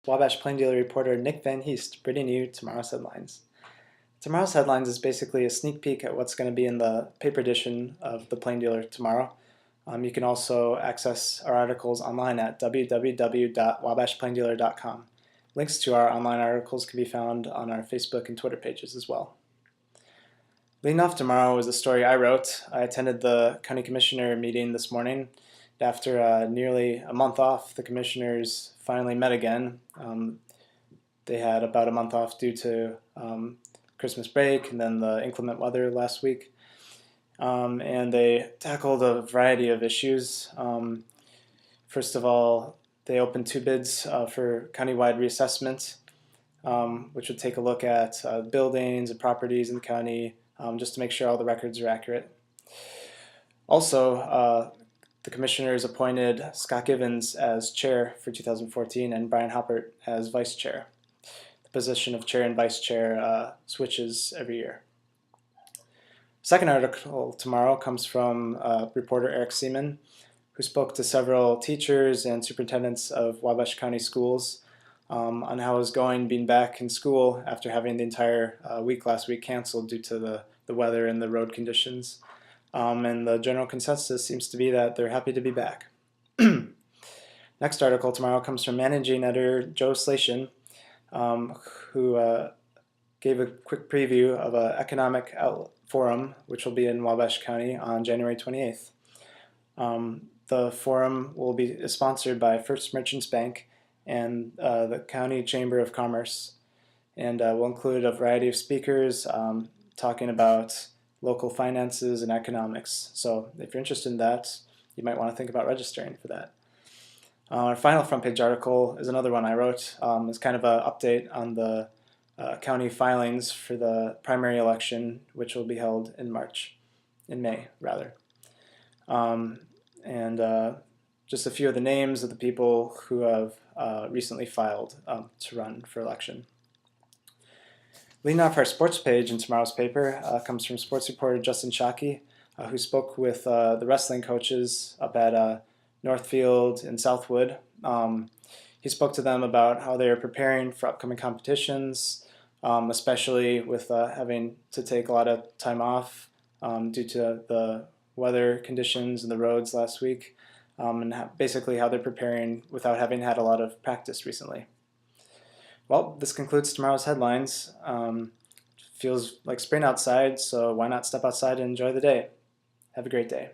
Wabash Plain Dealer reporter Nick Van Heest bringing you tomorrow's headlines. Tomorrow's headlines is basically a sneak peek at what's going to be in the paper edition of the Plain Dealer tomorrow. You can also access our articles online at www.wabashplaindealer.com. Links to our online articles can be found on our Facebook and Twitter pages as well. Leading off tomorrow is a story I wrote. I attended the county commissioner meeting this morning. After nearly a month off, the commissioners finally met again. They had about a month off due to Christmas break and then the inclement weather last week. And they tackled a variety of issues. First of all, they opened two bids for countywide reassessment, which would take a look at buildings and properties in the county just to make sure all the records are accurate. Also, the commissioners appointed Scott Givens as chair for 2014 and Brian Hoppert as vice chair. The position of chair and vice chair switches every year. Second article tomorrow comes from reporter Eric Seaman, who spoke to several teachers and superintendents of Wabash County schools on how it was going being back in school after having the entire week last week canceled due to the weather and the road conditions. And the general consensus seems to be that they're happy to be back. Next article tomorrow comes from managing editor Joe Slashin, who gave a quick preview of an economic forum which will be in Wabash County on January 28th. The forum will be sponsored by First Merchants Bank and the County Chamber of Commerce, and will include a variety of speakers talking about local finances and economics. So if you're interested in that, you might want to think about registering for that. Our final front page article is another one I wrote. It's kind of an update on the county filings for the primary election, which will be held in May rather. Just a few of the names of the people who have recently filed to run for election. Leading off our sports page in tomorrow's paper comes from sports reporter Justin Shockey, who spoke with the wrestling coaches up at Northfield and Southwood. He spoke to them about how they are preparing for upcoming competitions, especially with having to take a lot of time off due to the weather conditions and the roads last week, and basically how they're preparing without having had a lot of practice recently. Well, this concludes tomorrow's headlines. Feels like spring outside, so why not step outside and enjoy the day? Have a great day.